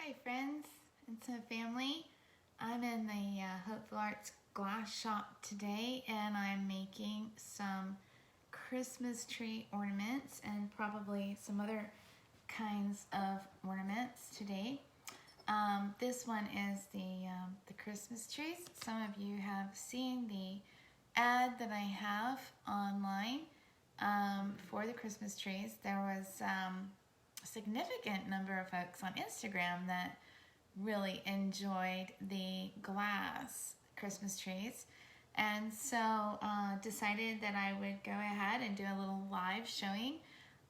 Hi friends and some family. I'm in the Hopeful Arts glass shop today and I'm making some Christmas tree ornaments and probably some other kinds of ornaments today. This one is the Christmas trees. Some of you have seen the ad that I have online for the Christmas trees. There was significant number of folks on Instagram that really enjoyed the glass Christmas trees, and so decided that I would go ahead and do a little live showing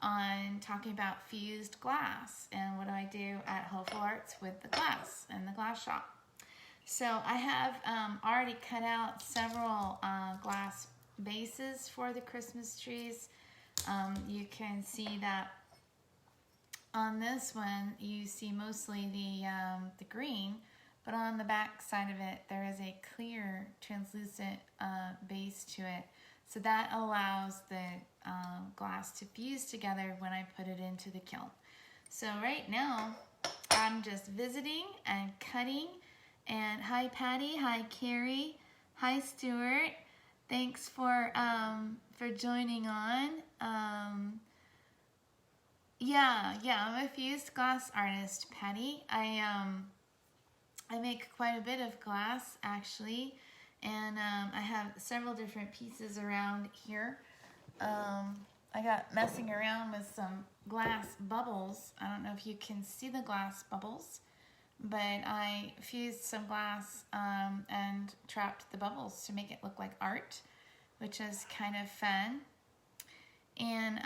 on talking about fused glass and what do I do at Hopeful Arts with the glass in the glass shop. So I have already cut out several glass bases for the Christmas trees. You can see that on this one, you see mostly the green, but on the back side of it, there is a clear, translucent base to it. So that allows the glass to fuse together when I put it into the kiln. So right now, I'm just visiting and cutting. And hi, Patty. Hi, Carrie. Hi, Stuart. Thanks for joining on. Yeah, I'm a fused glass artist, Patty. I make quite a bit of glass actually, and I have several different pieces around here. I got messing around with some glass bubbles. I don't know if you can see the glass bubbles, but I fused some glass and trapped the bubbles to make it look like art, which is kind of fun. And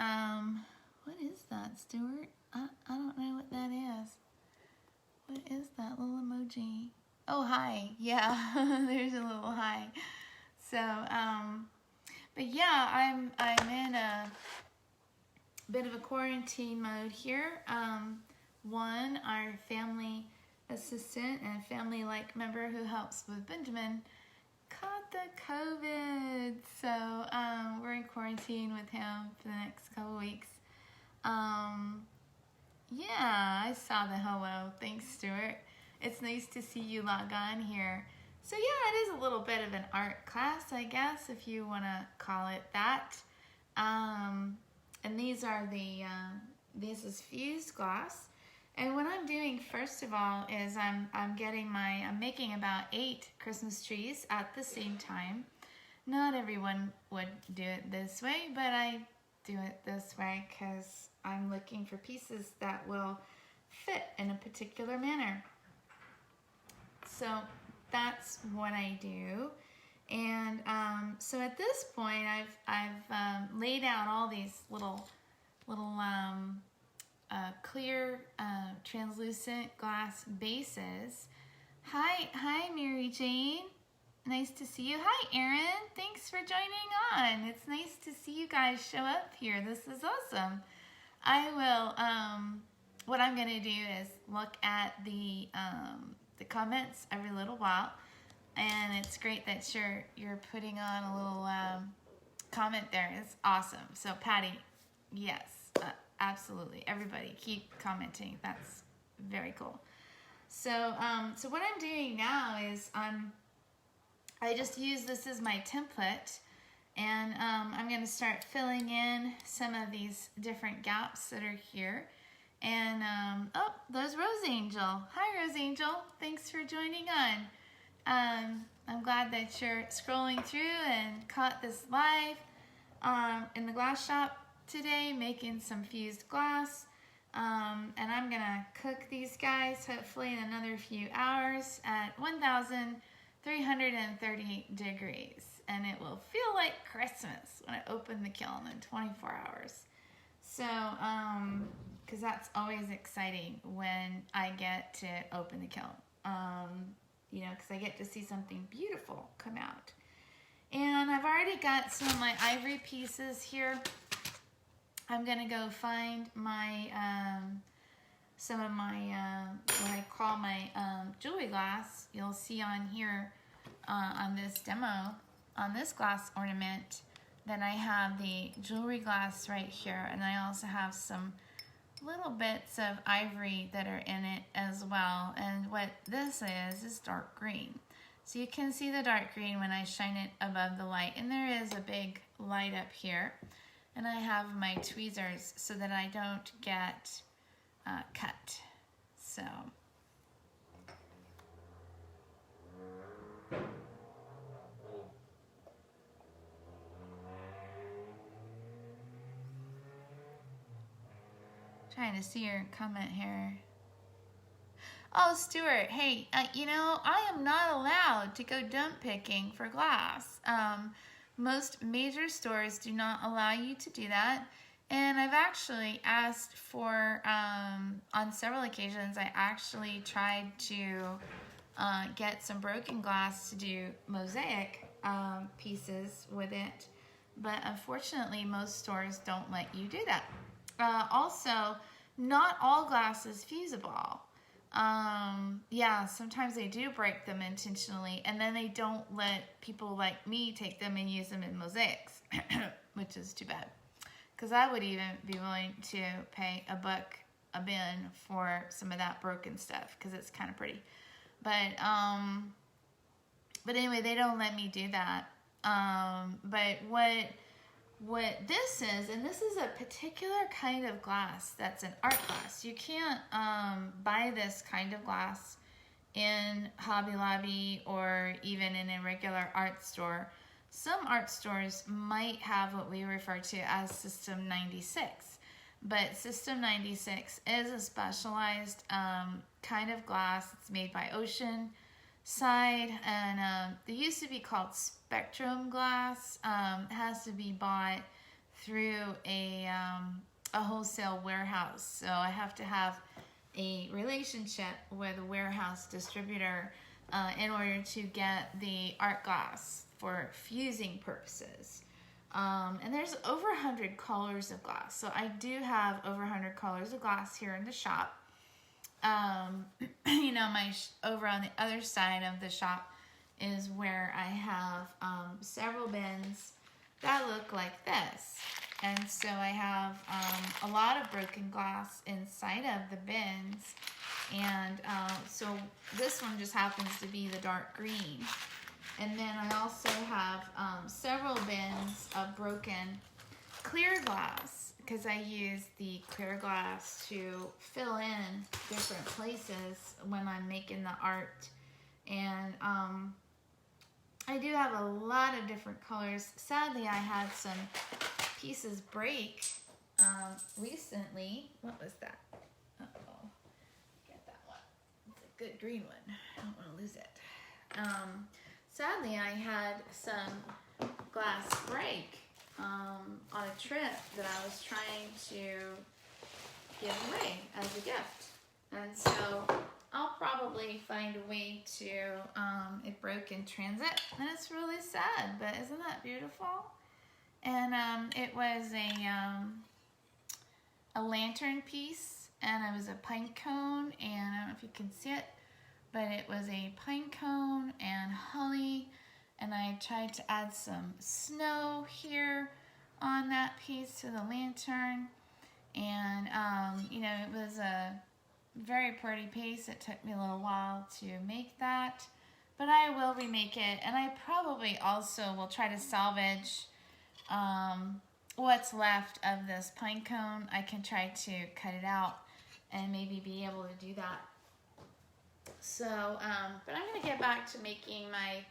what is that, Stuart? I don't know what that is. What is that little emoji? Oh, hi. Yeah, there's a little hi. So, but yeah, I'm in a bit of a quarantine mode here. Our family assistant and family-like member who helps with Benjamin caught the COVID. So, we're in quarantine with him for the next couple weeks. Yeah, I saw the hello. Thanks, Stuart. It's nice to see you log on here. So yeah, it is a little bit of an art class, I guess, if you want to call it that. And these are this is fused glass. And what I'm doing first of all is I'm making about 8 Christmas trees at the same time. Not everyone would do it this way, but I do it this way because I'm looking for pieces that will fit in a particular manner. So that's what I do. And so at this point, I've laid out all these little clear translucent glass bases. Hi, Mary Jane. Nice to see you. Hi, Erin. Thanks for joining on. It's nice to see you guys show up here. This is awesome. I will, what I'm going to do is look at the comments every little while. And it's great that you're putting on a little comment there. It's awesome. So, Patty, yes, absolutely. Everybody keep commenting. That's very cool. So, so what I'm doing now is I just use this as my template, and I'm going to start filling in some of these different gaps that are here. And, oh, there's Rose Angel. Hi, Rose Angel. Thanks for joining on. I'm glad that you're scrolling through and caught this live in the glass shop today, making some fused glass. And I'm going to cook these guys hopefully in another few hours at 1,330 degrees, and it will feel like Christmas when I open the kiln in 24 hours. So, because that's always exciting when I get to open the kiln, you know, because I get to see something beautiful come out. And I've already got some of my ivory pieces here. I'm going to go find my, some of my, what I call my jewelry glass. You'll see on here on this demo, on this glass ornament, that I have the jewelry glass right here. And I also have some little bits of ivory that are in it as well. And what this is dark green. So you can see the dark green when I shine it above the light. And there is a big light up here. And I have my tweezers so that I don't get cut. So. Trying to see your comment here. Oh, Stuart, hey, you know, I am not allowed to go dump picking for glass. Most major stores do not allow you to do that. And I've actually asked for, on several occasions, I actually tried to get some broken glass to do mosaic pieces with it. But unfortunately, most stores don't let you do that. Also, not all glass is fusible. Yeah, sometimes they do break them intentionally, and then they don't let people like me take them and use them in mosaics, which is too bad. Because I would even be willing to pay $1 a bin for some of that broken stuff, because it's kind of pretty. But anyway, they don't let me do that. But what this is, and this is a particular kind of glass that's an art glass. You can't buy this kind of glass in Hobby Lobby or even in a regular art store. Some art stores might have what we refer to as System 96, but System 96 is a specialized kind of glass. It's made by Ocean Side, and they used to be called Spectrum glass. It has to be bought through a wholesale warehouse, so I have to have a relationship with a warehouse distributor in order to get the art glass for fusing purposes. And there's over 100 colors of glass, so I do have over 100 colors of glass here in the shop. You know, over on the other side of the shop is where I have several bins that look like this. And so I have a lot of broken glass inside of the bins. And so this one just happens to be the dark green. And then I also have several bins of broken clear glass, because I use the clear glass to fill in different places when I'm making the art. And I do have a lot of different colors. Sadly, I had some pieces break recently. What was that? Uh-oh. Get that one. It's a good green one. I don't want to lose it. Sadly, I had some glass break on a trip that I was trying to give away as a gift. And so I'll probably find a way to, it broke in transit, and it's really sad, but isn't that beautiful? And it was a lantern piece, and it was a pine cone, and I don't know if you can see it, but it was a pine cone and holly, and I tried to add some snow here on that piece to the lantern. And, you know, it was a very pretty piece. It took me a little while to make that, but I will remake it. And I probably also will try to salvage what's left of this pine cone. I can try to cut it out and maybe be able to do that. So, but I'm going to get back to making my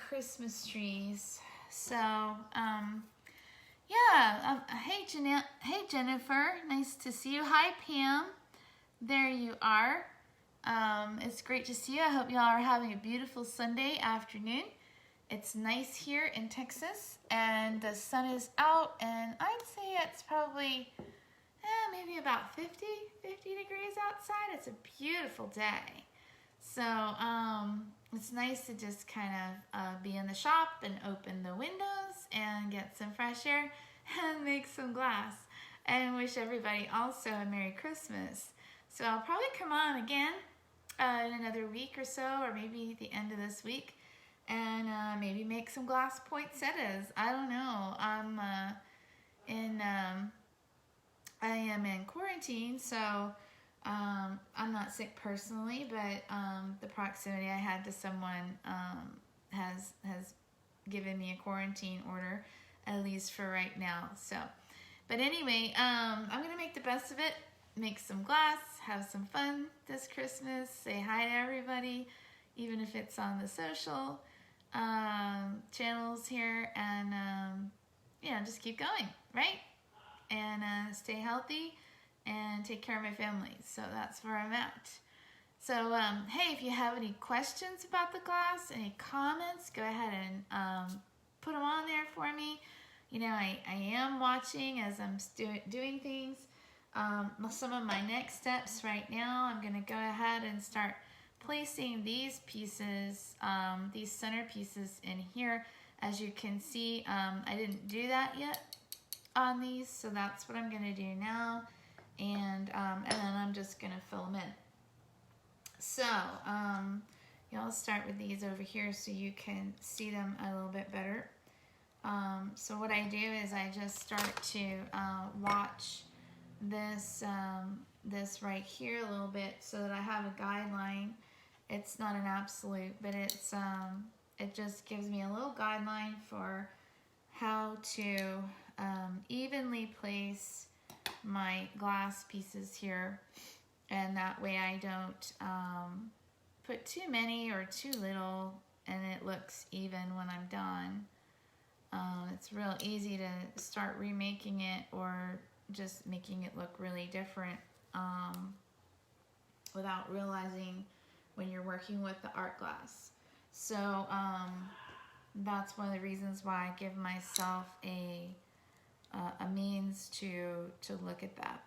Christmas trees. So, yeah, hey Jennifer, nice to see you. Hi Pam, there you are. It's great to see you. I hope y'all are having a beautiful Sunday afternoon. It's nice here in Texas, and the sun is out, and I'd say it's probably maybe about 50 degrees outside. It's a beautiful day. So it's nice to just kind of be in the shop and open the windows and get some fresh air and make some glass, and wish everybody also a Merry Christmas. So I'll probably come on again in another week or so, or maybe the end of this week, and maybe make some glass poinsettias. I don't know. I'm in am in quarantine, so I'm not sick personally, but the proximity I had to someone has given me a quarantine order, at least for right now. So, but anyway, I'm gonna make the best of it. Make some glass, have some fun this Christmas. Say hi to everybody, even if it's on the social channels here, and just keep going, right? And stay healthy and take care of my family. So that's where I'm at. So hey, if you have any questions about the glass, any comments, go ahead and put them on there for me. You know, I am watching as I'm doing things. Some of my next steps right now, I'm going to go ahead and start placing these pieces, these center pieces in here. As you can see, I didn't do that yet on these, so that's what I'm going to do now, and then I'm just going to fill them in. So y'all start with these over here so you can see them a little bit better. So what I do is I just start to watch this this right here a little bit so that I have a guideline. It's not an absolute, but it's it just gives me a little guideline for how to evenly place my glass pieces here, and that way I don't put too many or too little and it looks even when I'm done. It's real easy to start remaking it or just making it look really different without realizing when you're working with the art glass. So that's one of the reasons why I give myself a means to look at that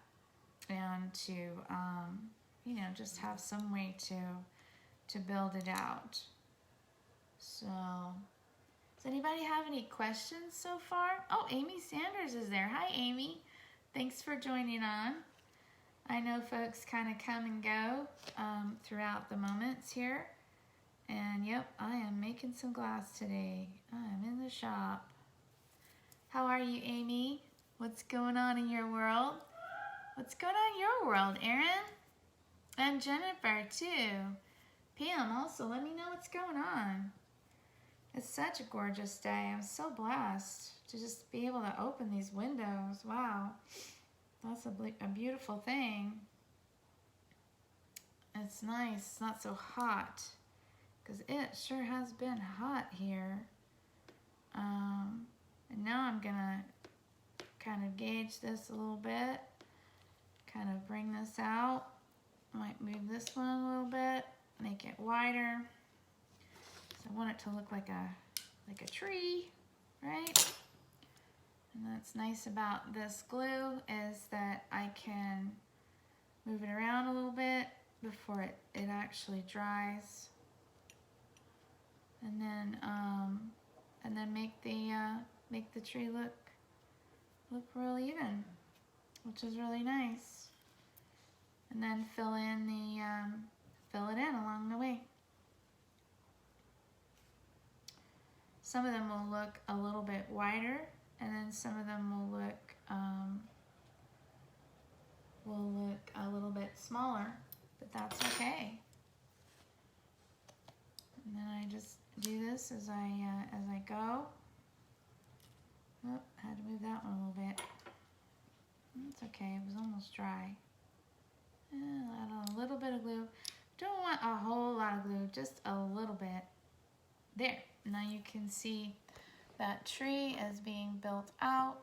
and to just have some way to build it out. So does anybody have any questions so far? Oh, Amy Sanders is there. Hi, Amy. Thanks for joining on. I know folks kind of come and go throughout the moments here. And yep, I am making some glass today. I'm in the shop. How are you, Amy? What's going on in your world? What's going on in your world, Erin? And Jennifer, too. Pam, also, let me know what's going on. It's such a gorgeous day. I'm so blessed to just be able to open these windows. Wow. That's a beautiful thing. It's nice. It's not so hot, because it sure has been hot here. And now I'm going to kind of gauge this a little bit. Kind of bring this out. Might move this one a little bit. Make it wider. So I want it to look like a tree, right? And that's nice about this glue is that I can move it around a little bit before it actually dries. And then make the tree look real even, which is really nice. And then fill it in along the way. Some of them will look a little bit wider, and then some of them will look a little bit smaller, but that's okay. And then I just do this as I go. Oh, I had to move that one a little bit. It's okay, it was almost dry. And add on a little bit of glue. Don't want a whole lot of glue, just a little bit. There. Now you can see that tree is being built out.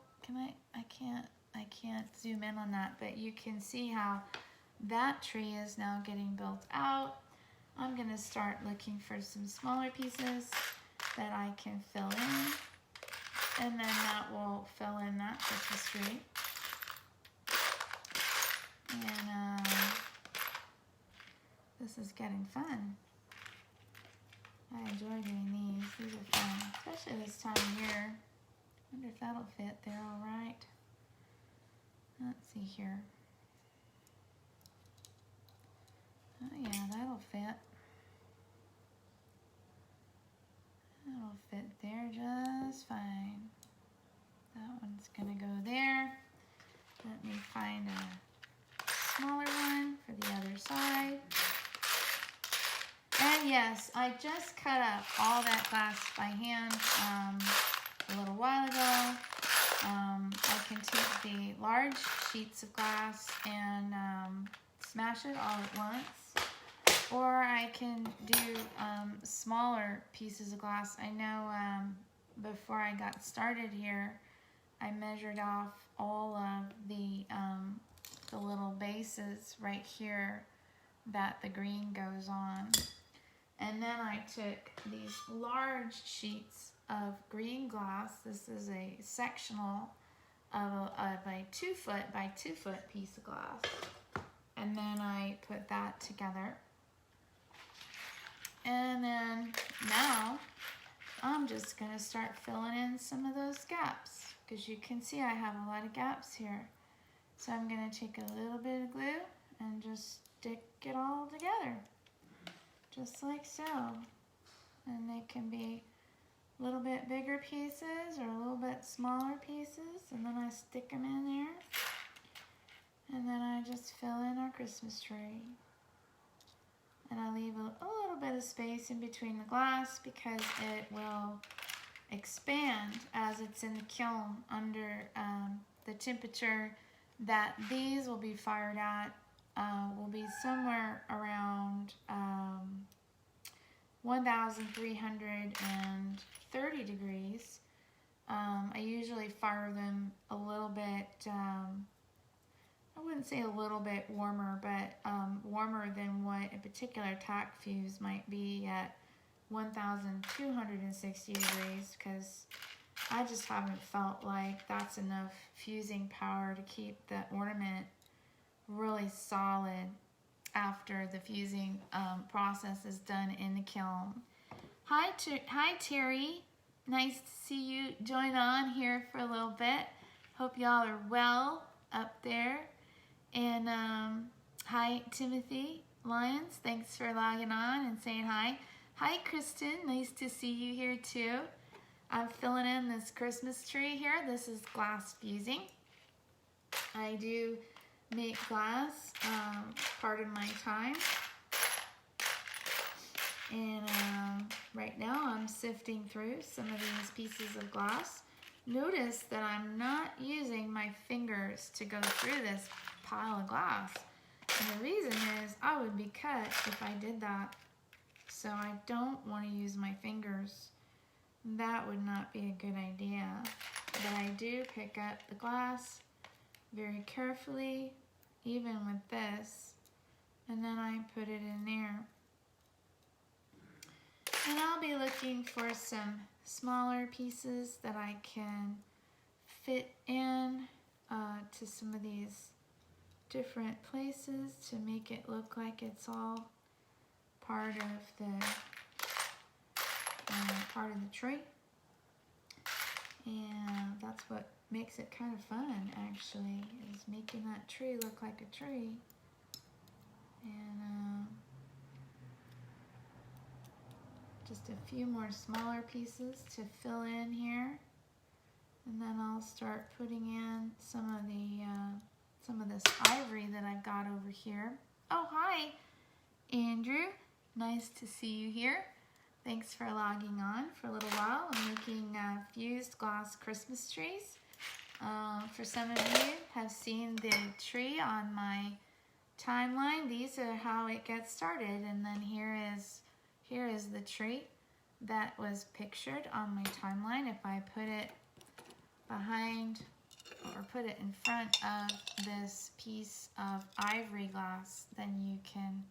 I can't zoom in on that, but you can see how that tree is now getting built out. I'm gonna start looking for some smaller pieces that I can fill in, and then that will fill in that Christmas tree. And this is getting fun. I enjoy doing these. These are fun, especially this time of year. I wonder if that'll fit there all right. Let's see here. Oh yeah, that'll fit. That'll fit there just fine. That one's gonna go there. Let me find a smaller one for the other side. And yes, I just cut up all that glass by hand a little while ago. I can take the large sheets of glass and smash it all at once, or I can do smaller pieces of glass. I know before I got started here, I measured off all of the little bases right here that the green goes on. And then I took these large sheets of green glass. This is a sectional of a 2 foot by 2 foot piece of glass. And then I put that together. And then now I'm just gonna start filling in some of those gaps, because you can see I have a lot of gaps here. So I'm gonna take a little bit of glue and just stick it all together, just like so. And they can be a little bit bigger pieces or a little bit smaller pieces, and then I stick them in there. And then I just fill in our Christmas tree. And I leave a little bit of space in between the glass because it will expand as it's in the kiln under the temperature that these will be fired at. Will be somewhere around 1,330 degrees. I usually fire them a little bit, I wouldn't say a little bit warmer, but warmer than what a particular tack fuse might be at 1,260 degrees, because I just haven't felt like that's enough fusing power to keep the ornament really solid after the fusing process is done in the kiln. Hi Terry, nice to see you join on here for a little bit. Hope y'all are well up there. And hi Timothy Lyons, thanks for logging on and saying hi. Hi Kristen, nice to see you here too. I'm filling in this Christmas tree here. This is glass fusing. I do make glass part of my time. And right now I'm sifting through some of these pieces of glass. Notice that I'm not using my fingers to go through this pile of glass. And the reason is I would be cut if I did that. So I don't want to use my fingers. That would not be a good idea. But I do pick up the glass very carefully, even with this, and then I put it in there. And I'll be looking for some smaller pieces that I can fit in to some of these different places to make it look like it's all part of the tree. And that's what makes it kind of fun, actually, is making that tree look like a tree. And just a few more smaller pieces to fill in here, and then I'll start putting in some of this ivory that I've got over here. Oh, hi, Andrew. Nice to see you here. Thanks for logging on for a little while. I'm making fused glass Christmas trees. For some of you have seen the tree on my timeline. These are how it gets started, and then here is the tree that was pictured on my timeline. If I put it behind or put it in front of this piece of ivory glass, then you can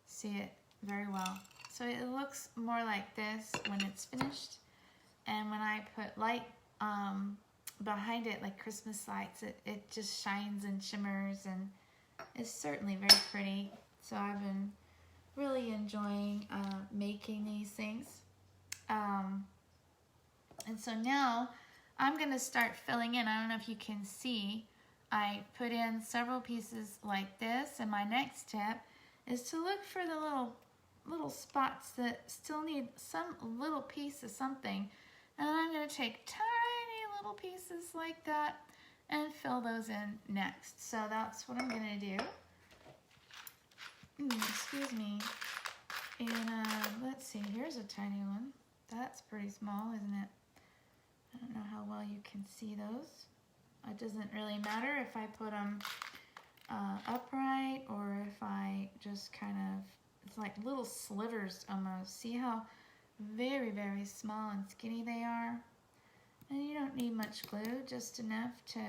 see it very well. So it looks more like this when it's finished, and when I put light behind it, like Christmas lights, it just shines and shimmers, and it's certainly very pretty. So I've been really enjoying making these things. And so now I'm going to start filling in. I don't know if you can see, I put in several pieces like this, and my next tip is to look for the little spots that still need some little piece of something. And I'm going to take tiny little pieces like that and fill those in next. So that's what I'm gonna do. Excuse me. And let's see, here's a tiny one. That's pretty small, isn't it? I don't know how well you can see those. It doesn't really matter if I put them upright or if I just kind of, it's like little slivers almost. See how very, very small and skinny they are? And you don't need much glue, just enough to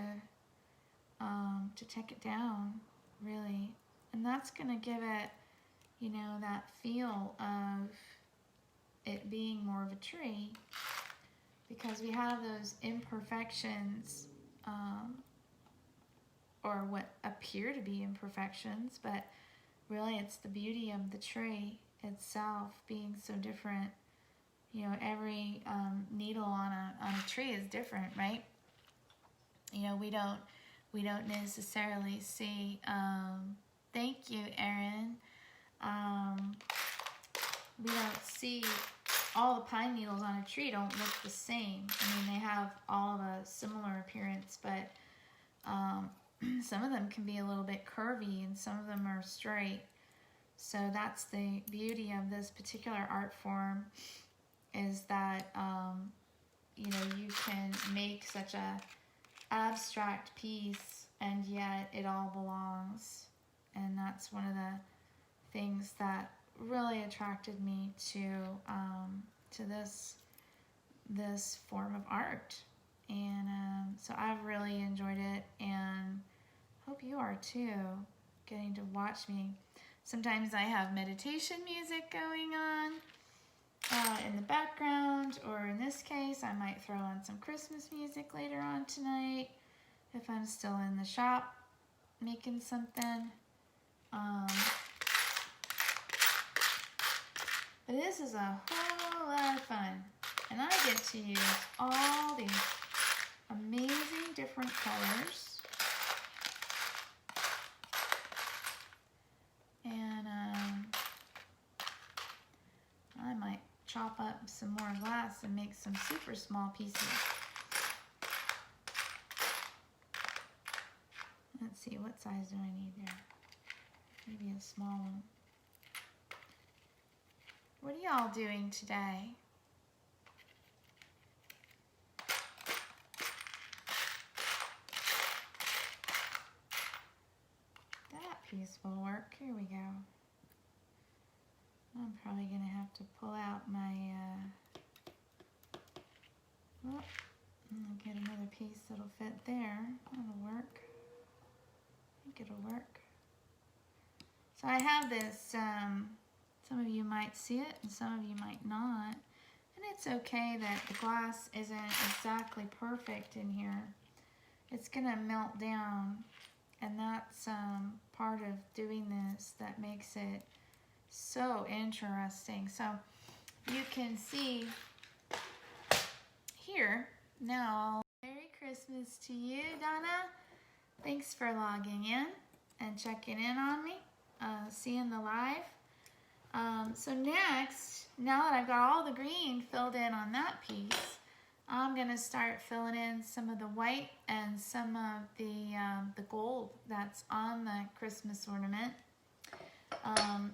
take it down, really. And that's gonna give it, you know, that feel of it being more of a tree, because we have those imperfections, or what appear to be imperfections, but really it's the beauty of the tree itself being so different. You know, every needle on a tree is different, right? You know, we don't necessarily see. Thank you, Erin. We don't see all the pine needles on a tree don't look the same. I mean, they have all of a similar appearance, but some of them can be a little bit curvy and some of them are straight. So that's the beauty of this particular art form, is that you know, you can make such a abstract piece and yet it all belongs. And that's one of the things that really attracted me to this form of art. And so I've really enjoyed it, and hope you are too, getting to watch me. Sometimes I have meditation music going on in the background, or in this case I might throw on some Christmas music later on tonight if I'm still in the shop making something. But this is a whole lot of fun, and I get to use all these amazing different colors. And I might chop up some more glass and make some super small pieces. Let's see, what size do I need there? Maybe a small one. What are y'all doing today? That piece will work. Here we go. I'm probably going to have to pull out my, oh, and get another piece that'll fit there. That'll work. I think it'll work. So I have this, some of you might see it and some of you might not. And it's okay that the glass isn't exactly perfect in here. It's gonna melt down, and that's part of doing this that makes it so interesting. So you can see here now. Merry Christmas to you, Donna. Thanks for logging in and checking in on me, seeing the live. So next, now that I've got all the green filled in on that piece, I'm gonna start filling in some of the white and some of the gold that's on the Christmas ornament.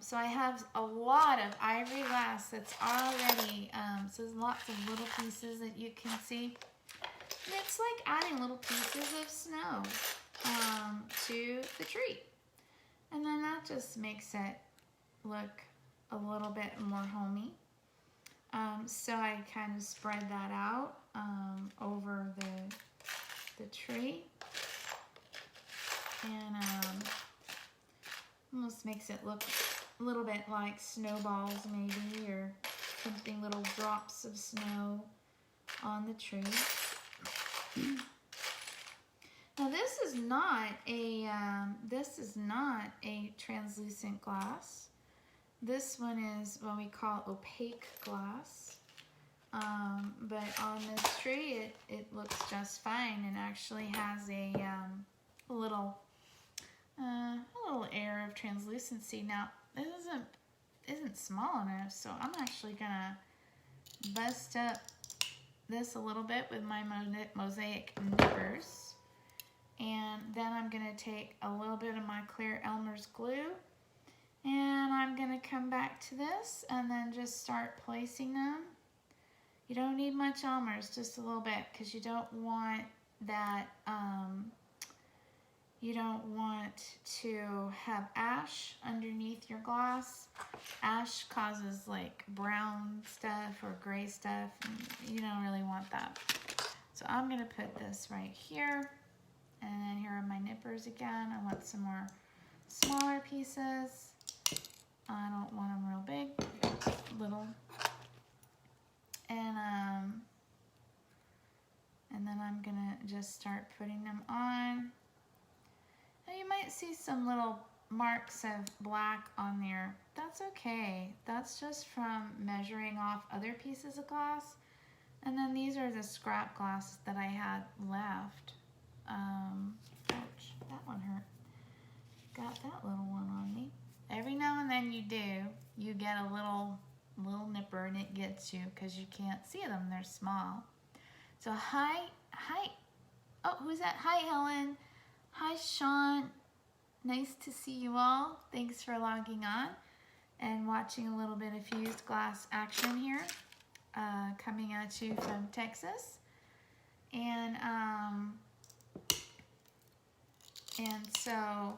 So I have a lot of ivory glass that's already, so there's lots of little pieces that you can see. And it's like adding little pieces of snow to the tree. And then that just makes it look a little bit more homey. So I kind of spread that out over the tree, and almost makes it look a little bit like snowballs maybe, or something, little drops of snow on the tree. Now this is not a translucent glass. This one is what we call opaque glass. But on this tree, it looks just fine, and actually has a little air of translucency. Now this isn't small enough, so I'm actually gonna bust up this a little bit with my mosaic nippers, And then I'm going to take a little bit of my clear Elmer's glue, and I'm going to come back to this and then just start placing them. You don't need much Elmer's, just a little bit, because you don't want that, you don't want to have ash underneath your glass. Ash causes like brown stuff or gray stuff, and you don't really want that. So I'm going to put this right here. And then here are my nippers again. I want some more smaller pieces. I don't want them real big, little. And then I'm gonna just start putting them on. Now you might see some little marks of black on there. That's okay. That's just from measuring off other pieces of glass. And then these are the scrap glasses that I had left. Ouch, that one hurt. Got that little one on me. Every now and then you get a little nipper and it gets you because you can't see them, they're small. So hi, oh, who's that? Hi, Helen. Hi, Sean. Nice to see you all. Thanks for logging on and watching a little bit of fused glass action here, coming at you from Texas. And so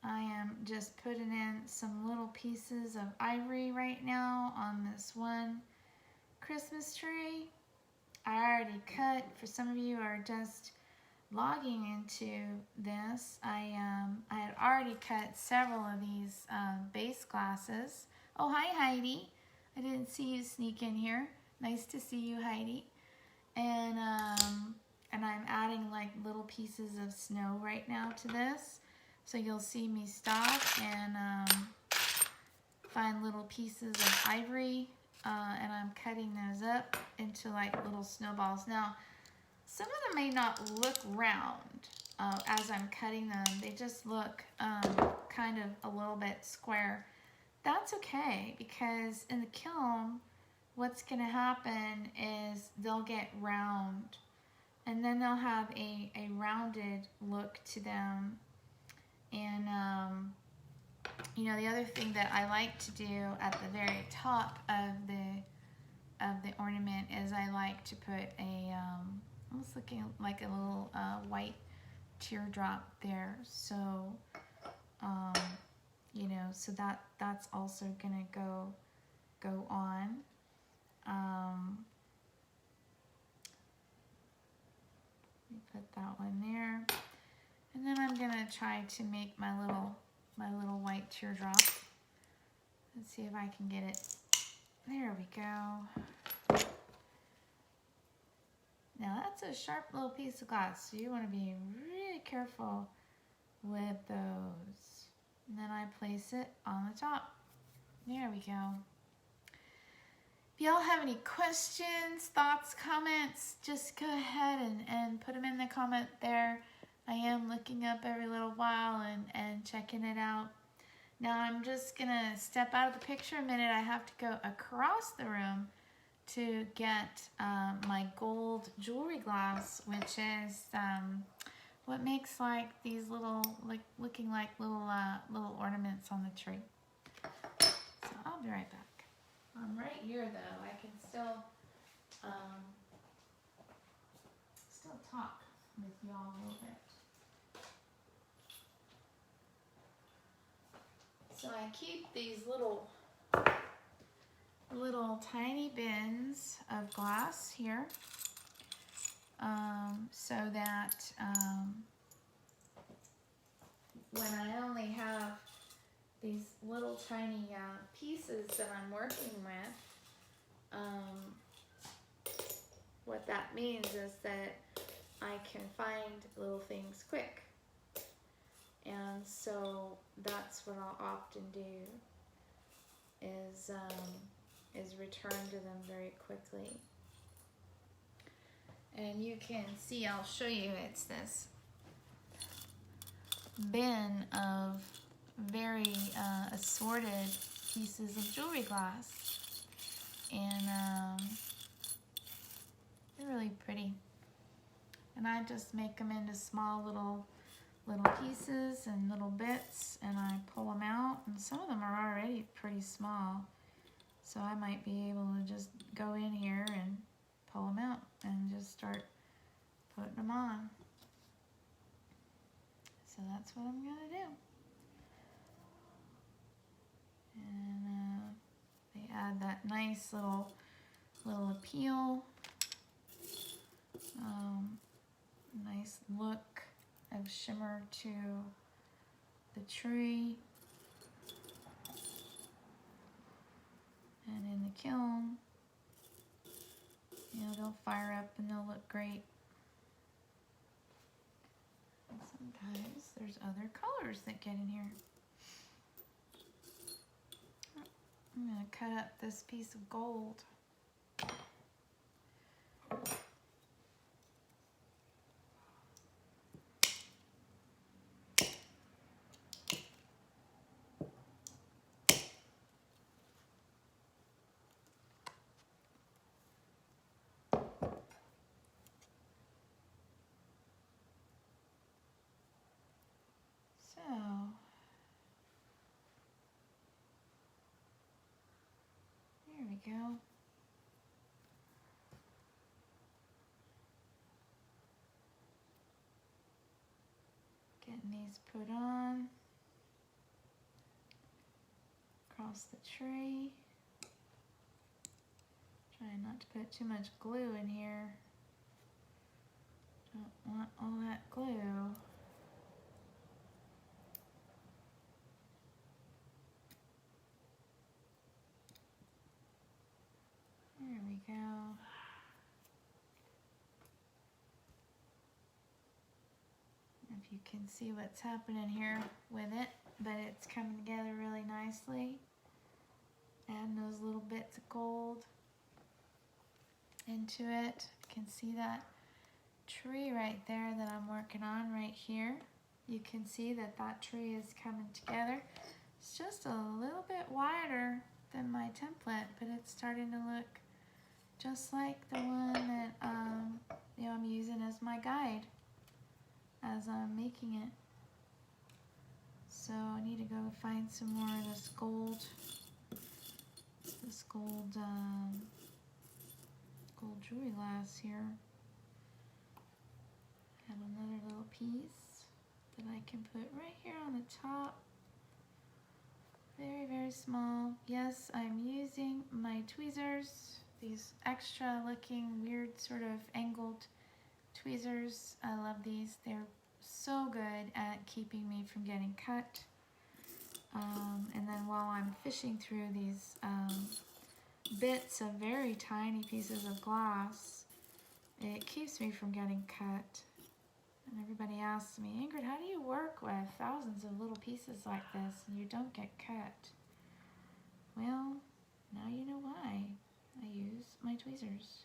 I am just putting in some little pieces of ivory right now on this one Christmas tree. I already cut, for some of you who are just logging into this, I had already cut several of these base glasses. Oh, hi Heidi. I didn't see you sneak in here. Nice to see you, Heidi. And I'm adding like little pieces of snow right now to this. So you'll see me stop and find little pieces of ivory, and I'm cutting those up into like little snowballs. Now, some of them may not look round as I'm cutting them. They just look kind of a little bit square. That's okay, because in the kiln, what's going to happen is they'll get round, and then they'll have a rounded look to them. And you know, the other thing that I like to do at the very top of the ornament is I like to put a almost looking like a little white teardrop there. So you know, so that's also gonna go on. Let me put that one there. And then I'm gonna try to make my little white teardrop. Let's see if I can get it. There we go. Now that's a sharp little piece of glass, so you want to be really careful with those. And then I place it on the top. There we go. If y'all have any questions, thoughts, comments, just go ahead and put them in the comment there. I am looking up every little while and checking it out. Now I'm just gonna step out of the picture a minute. I have to go across the room to get my gold jewelry glass, which is what makes like these little, looking like little ornaments on the tree. So I'll be right back. I'm right here though. I can still talk with y'all a little bit. So I keep these little tiny bins of glass here, so that when I only have these little tiny pieces that I'm working with, what that means is that I can find little things quick. And so that's what I'll often do is return to them very quickly. And you can see, I'll show you, it's this bin of very assorted pieces of jewelry glass. And they're really pretty. And I just make them into small little pieces and little bits, and I pull them out, and some of them are already pretty small. So I might be able to just go in here and pull them out and just start putting them on. So that's what I'm gonna do. And they add that nice little appeal, nice look of shimmer to the tree. And in the kiln, they'll fire up and they'll look great. And sometimes there's other colors that get in here. I'm going to cut up this piece of gold. So, there we go. Getting these put on across the tray. Trying not to put too much glue in here. Don't want all that glue. There we go. If you can see what's happening here with it, but it's coming together really nicely. Adding those little bits of gold into it. You can see that tree right there that I'm working on right here. You can see that that tree is coming together. It's just a little bit wider than my template, but it's starting to look just like the one that I'm using as my guide as I'm making it. So I need to go find some more of this gold. This gold jewelry glass here. Have another little piece that I can put right here on the top. Very, very small. Yes, I'm using my tweezers. These extra looking weird sort of angled tweezers. I love these. They're so good at keeping me from getting cut. And then while I'm fishing through these bits of very tiny pieces of glass, it keeps me from getting cut. And everybody asks me, Ingrid, how do you work with thousands of little pieces like this and you don't get cut? Well, now you know why. I use my tweezers.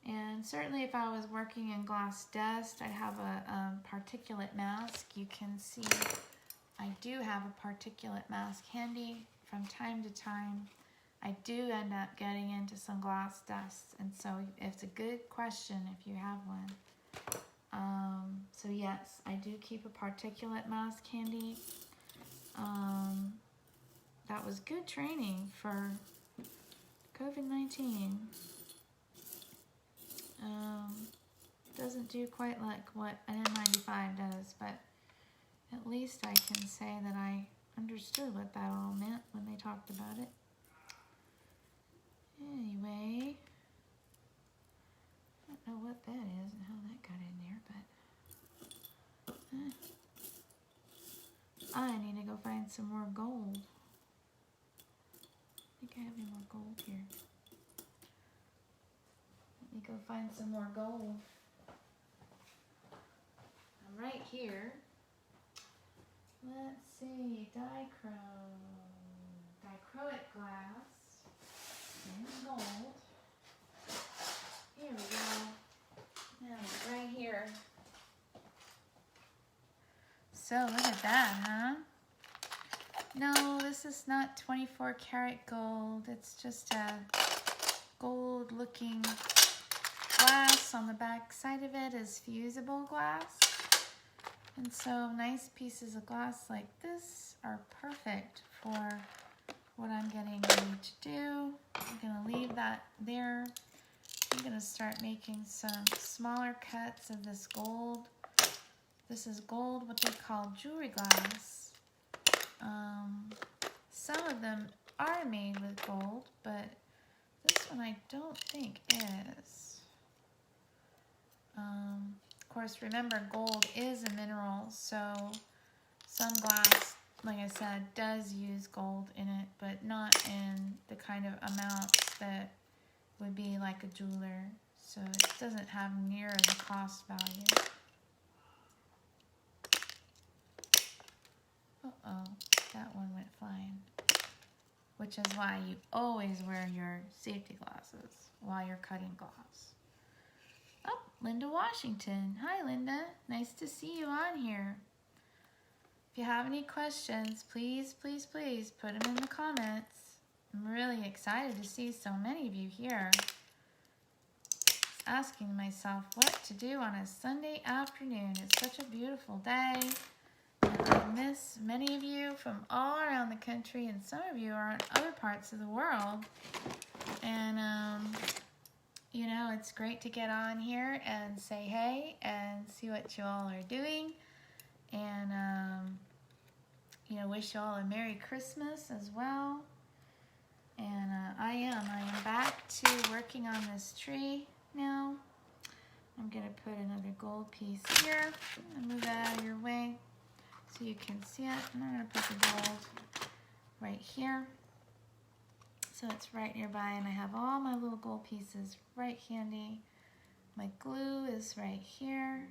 And certainly if I was working in glass dust, I'd have a particulate mask. You can see I do have a particulate mask handy. From time to time, I do end up getting into some glass dust. And so it's a good question if you have one. So yes, I do keep a particulate mask handy. That was good training for COVID-19. Doesn't do quite like what an N95 does, but at least I can say that I understood what that all meant when they talked about it. Anyway, I don't know what that is and how that got in there, but I need to go find some more gold. I think I have any more gold here. Let me go find some more gold. I'm right here. Let's see, dichroic glass and gold. Here we go. Now, right here. So look at that, huh? No, this is not 24 karat gold. It's just a gold looking glass glass on the back side of it is fusible glass. And so nice pieces of glass like this are perfect for what I'm getting ready to do. I'm gonna leave that there. I'm gonna start making some smaller cuts of this gold. This is gold, what they call jewelry glass. Some of them are made with gold, but this one I don't think is. Of course, remember gold is a mineral, so some glass, like I said, does use gold in it, but not in the kind of amounts that would be like a jeweler. So it doesn't have near the cost value. Uh-oh, that one went flying. Which is why you always wear your safety glasses while you're cutting glass. Oh, Linda Washington. Hi, Linda. Nice to see you on here. If you have any questions, please, please, please put them in the comments. I'm really excited to see so many of you here. Asking myself what to do on a Sunday afternoon. It's such a beautiful day. I miss many of you from all around the country, and some of you are in other parts of the world. And, you know, it's great to get on here and say hey and see what you all are doing. And, you know, wish you all a Merry Christmas as well. And I am back to working on this tree now. I'm going to put another gold piece here. I'm going to move that out of your way so you can see it. And I'm going to put the gold right here so it's right nearby, and I have all my little gold pieces right handy. My glue is right here,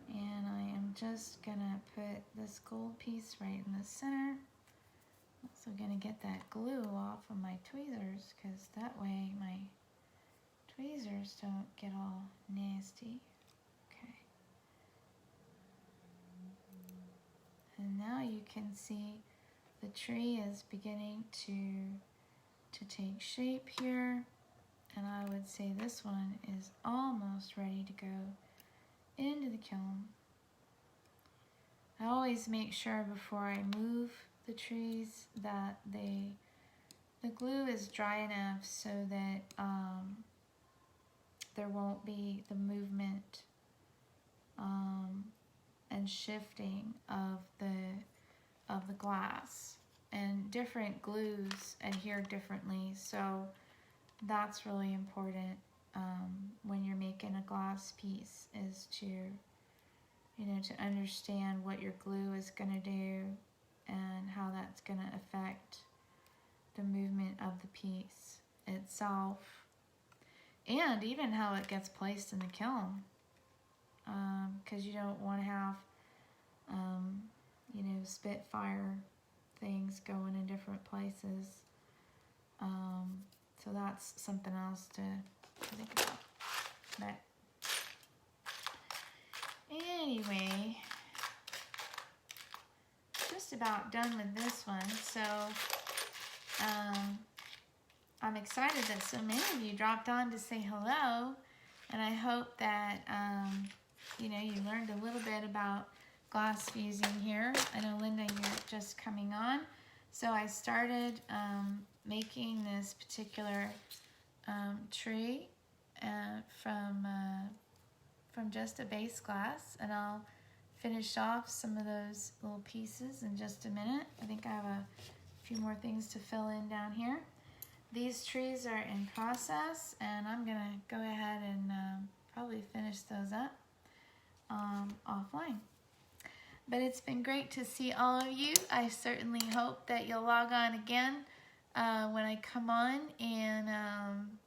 and I am just going to put this gold piece right in the center. Also going to get that glue off of my tweezers, because that way my tweezers don't get all nasty. Okay. And now you can see the tree is beginning to take shape here. And I would say this one is almost ready to go into the kiln. I always make sure before I move the trees that the glue is dry enough so that there won't be the movement and shifting of the glass. And different glues adhere differently, so that's really important when you're making a glass piece, is to, you know, to understand what your glue is going to do and how that's going to affect the movement of the piece itself, and even how it gets placed in the kiln, because you don't want to have you know, spitfire things going in different places. So that's something else to think about. But anyway, just about done with this one. So I'm excited that so many of you dropped on to say hello, and I hope that you know, you learned a little bit about glass fusing here. I know, Linda, you're just coming on. So I started making this particular tree from just a base glass, and I'll finish off some of those little pieces in just a minute. I think I have a few more things to fill in down here. These trees are in process, and I'm gonna go ahead and probably finish those up offline. But it's been great to see all of you. I certainly hope that you'll log on again when I come on, and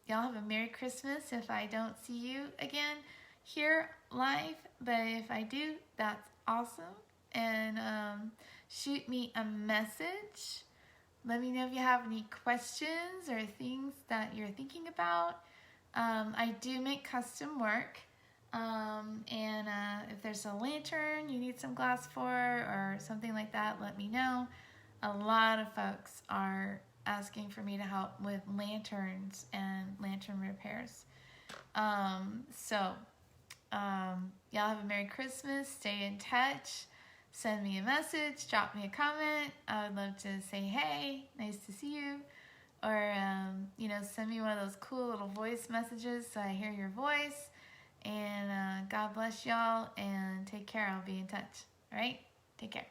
y'all have a Merry Christmas if I don't see you again here live. But if I do, that's awesome. And shoot me a message. Let me know if you have any questions or things that you're thinking about. I do make custom work. And if there's a lantern you need some glass for or something like that, let me know. A lot of folks are asking for me to help with lanterns and lantern repairs. Y'all have a Merry Christmas. Stay in touch. Send me a message. Drop me a comment. I would love to say, hey, nice to see you. Or, send me one of those cool little voice messages so I hear your voice. And God bless y'all, and take care. I'll be in touch. All right? Take care.